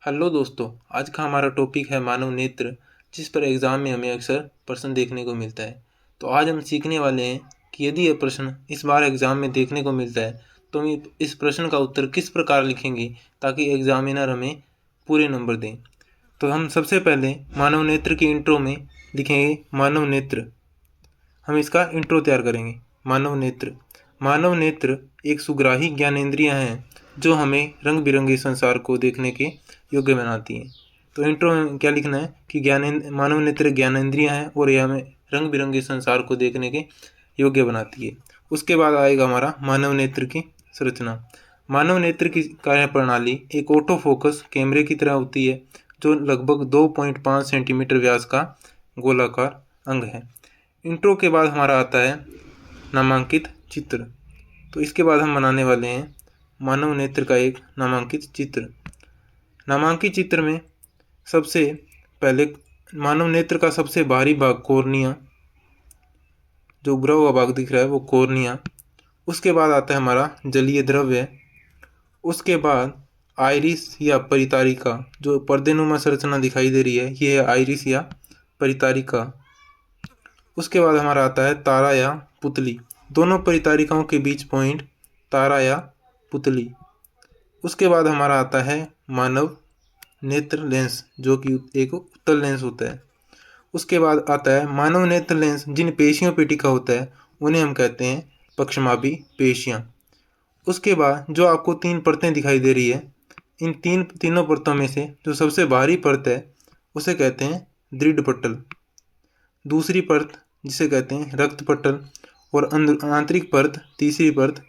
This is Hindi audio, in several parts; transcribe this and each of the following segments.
हेलो दोस्तों, आज का हमारा टॉपिक है मानव नेत्र, जिस पर एग्ज़ाम में हमें अक्सर प्रश्न देखने को मिलता है। तो आज हम सीखने वाले हैं कि यदि यह प्रश्न इस बार एग्ज़ाम में देखने को मिलता है तो हम इस प्रश्न का उत्तर किस प्रकार लिखेंगे ताकि एग्ज़ामिनर हमें पूरे नंबर दें। तो हम सबसे पहले मानव नेत्र की इंट्रो में लिखेंगे मानव नेत्र। हम इसका इंट्रो तैयार करेंगे। मानव नेत्र एक सुग्राही ज्ञानेंद्रियाँ हैं जो हमें रंग बिरंगे संसार को देखने के योग्य बनाती हैं। तो इंट्रो में क्या लिखना है कि मानव नेत्र ज्ञानेंद्रियाँ हैं और यह हमें रंग बिरंगे संसार को देखने के योग्य बनाती है। उसके बाद आएगा हमारा मानव नेत्र की संरचना। मानव नेत्र की कार्यप्रणाली एक ऑटो फोकस कैमरे की तरह होती है जो लगभग 2.5 सेंटीमीटर व्यास का गोलाकार अंग है। इंट्रो के बाद हमारा आता है नामांकित चित्र। तो इसके बाद हम बनाने वाले हैं मानव नेत्र का एक नामांकित चित्र। नामांकित चित्र में सबसे पहले मानव नेत्र का सबसे बाहरी भाग कॉर्निया, जो उभरा हुआ भाग दिख रहा है वो कॉर्निया। उसके बाद आता है हमारा जलीय द्रव्य। उसके बाद आइरिस या परितारिका, जो पर्देनुमा संरचना दिखाई दे रही है ये है आइरिस या परितारिका। उसके बाद हमारा आता है तारा या पुतली, दोनों परितारिकाओं के बीच पॉइंट तारा या पुतली। उसके बाद हमारा आता है मानव नेत्र लेंस, जो कि एक उत्तल लेंस होता है। उसके बाद आता है मानव नेत्र लेंस जिन पेशियों पर टिका होता है उन्हें हम कहते हैं पक्षमापी पेशियाँ। उसके बाद जो आपको 3 परतें दिखाई दे रही है, इन तीनों परतों में से जो सबसे बाहरी परत है उसे कहते हैं दृढ़ पटल। दूसरी परत जिसे कहते हैं रक्त पटल और आंतरिक परत तीसरी परत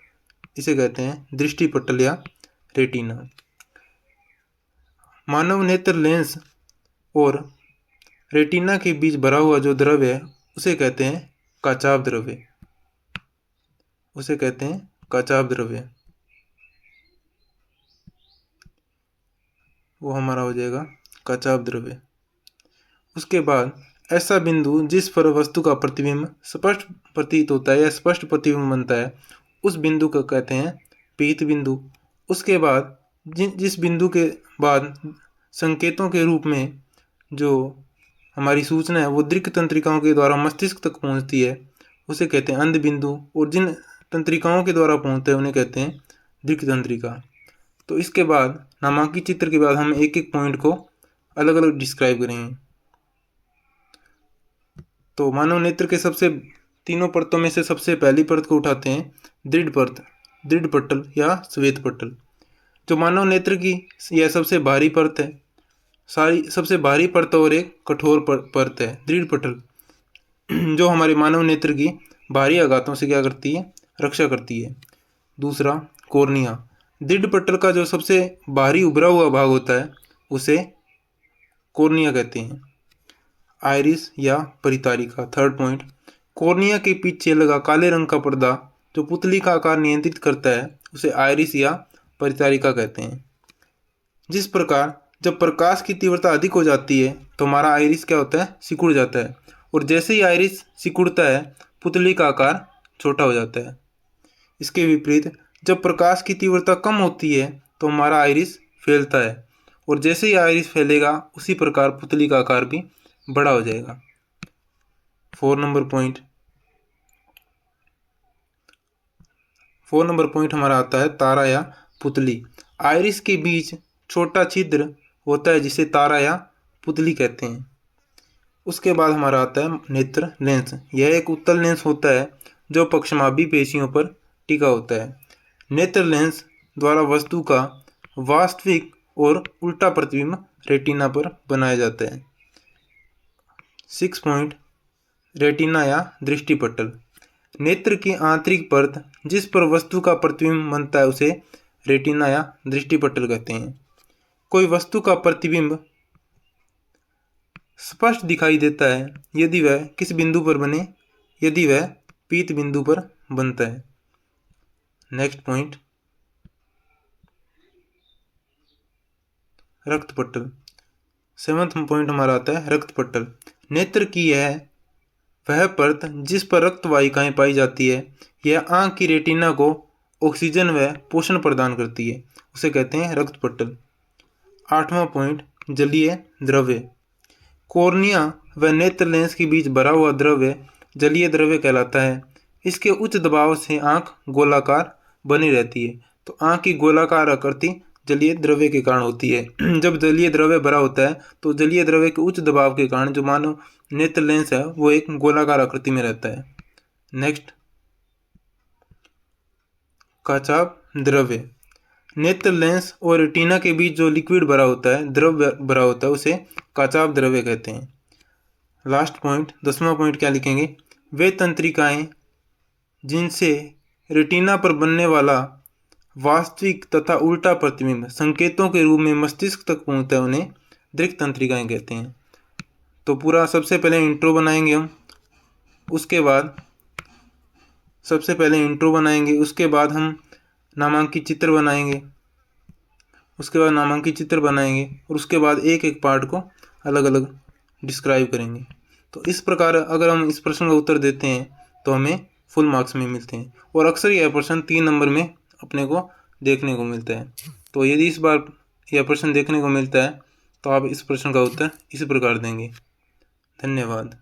इसे कहते हैं दृष्टि पटल या रेटिना। मानव नेत्र लेंस और रेटिना के बीच भरा हुआ जो द्रव्य है उसे कहते हैं काचाभ द्रव्य। वो हमारा हो जाएगा काचाभ द्रव्य। उसके बाद ऐसा बिंदु जिस पर वस्तु का प्रतिबिंब स्पष्ट प्रतीत होता है या स्पष्ट प्रतिबिंब बनता है उस बिंदु को कहते हैं पीत बिंदु। उसके बाद जिस बिंदु के बाद संकेतों के रूप में जो हमारी सूचना है वो दृक् तंत्रिकाओं के द्वारा मस्तिष्क तक पहुंचती है उसे कहते हैं अंध बिंदु, और जिन तंत्रिकाओं के द्वारा पहुंचते हैं उन्हें कहते हैं दृक् तंत्रिका। तो इसके बाद नामांकित चित्र के बाद हम एक एक पॉइंट को अलग अलग डिस्क्राइब करेंगे। तो मानव नेत्र के सबसे तीनों परतों में से सबसे पहली परत को उठाते हैं दृढ़ पटल या श्वेत पटल। जो मानव नेत्र की यह सबसे भारी परत है, सबसे भारी परत और एक कठोर परत है दृढ़ पटल, जो हमारे मानव नेत्र की भारी आघातों से क्या करती है, रक्षा करती है। दूसरा कॉर्निया, दृढ़ पटल का जो सबसे बाहरी उभरा हुआ भाग होता है उसे कॉर्निया कहते हैं। आइरिस या परितारिका, थर्ड पॉइंट, कॉर्निया के पीछे लगा काले रंग का पर्दा जो पुतली का आकार नियंत्रित करता है उसे आइरिस या परितारिका कहते हैं। जिस प्रकार जब प्रकाश की तीव्रता अधिक हो जाती है तो हमारा आइरिस क्या होता है, सिकुड़ जाता है, और जैसे ही आइरिस सिकुड़ता है पुतली का आकार छोटा हो जाता है। इसके विपरीत जब प्रकाश की तीव्रता कम होती है तो हमारा आइरिस फैलता है, और जैसे ही आइरिस फैलेगा उसी प्रकार पुतली का आकार भी बड़ा हो जाएगा। 4 नंबर पॉइंट हमारा आता है तारा या पुतली। आइरिस के बीच छोटा छिद्र होता है जिसे तारा या पुतली कहते हैं। उसके बाद हमारा आता है नेत्र लेंस। यह एक उत्तल लेंस होता है जो पक्षमापी पेशियों पर टिका होता है। नेत्र लेंस द्वारा वस्तु का वास्तविक और उल्टा प्रतिबिंब रेटिना पर बनाया जाता है। 6 पॉइंट, रेटिना या दृष्टि पटल। नेत्र की आंतरिक परत जिस पर वस्तु का प्रतिबिंब बनता है उसे रेटिना या दृष्टि पटल कहते हैं। कोई वस्तु का प्रतिबिंब स्पष्ट दिखाई देता है यदि वह किस बिंदु पर बने, यदि वह पीत बिंदु पर बनता है। नेक्स्ट पॉइंट, रक्त पटल। 7th पॉइंट हमारा आता है रक्त पटल। नेत्र की यह वह परत जिस पर रक्त वाहिकाएं पाई जाती है, यह आंख की रेटिना को ऑक्सीजन व पोषण प्रदान करती है, उसे कहते हैं रक्त पटल। 8वां पॉइंट, जलीय द्रव्य। कॉर्निया व नेत्र लेंस के बीच भरा हुआ द्रव्य जलीय द्रव्य कहलाता है। इसके उच्च दबाव से आंख गोलाकार बनी रहती है। तो आंख की गोलाकार आकृति जलीय द्रव्य के कारण होती है। जब जलीय द्रव्य भरा होता है तो जलीय द्रव्य के उच्च दबाव के कारण जो मानव नेत्र लेंस है वो एक गोलाकार आकृति में रहता है। नेक्स्ट, काचाभ द्रव्य। नेत्र लेंस और रेटिना के बीच जो लिक्विड भरा होता है, द्रव्य भरा होता है, उसे काचाभ द्रव्य कहते हैं। लास्ट पॉइंट, 10वां पॉइंट क्या लिखेंगे, वे तंत्रिकाएं जिनसे रेटिना पर बनने वाला वास्तविक तथा उल्टा प्रतिबिंब संकेतों के रूप में मस्तिष्क तक पहुंचता है, उन्हें दृक् तंत्रिकाएं कहते हैं। तो पूरा सबसे पहले इंट्रो बनाएंगे हम, उसके बाद उसके बाद हम नामांकित चित्र बनाएंगे, और उसके बाद एक एक पार्ट को अलग अलग डिस्क्राइब करेंगे। तो इस प्रकार अगर हम इस प्रश्न का उत्तर देते हैं तो हमें फुल मार्क्स में मिलते हैं, और अक्सर यह प्रश्न 3 नंबर में अपने को देखने को मिलता है। तो यदि इस बार यह प्रश्न देखने को मिलता है तो आप इस प्रश्न का उत्तर इस प्रकार देंगे। धन्यवाद।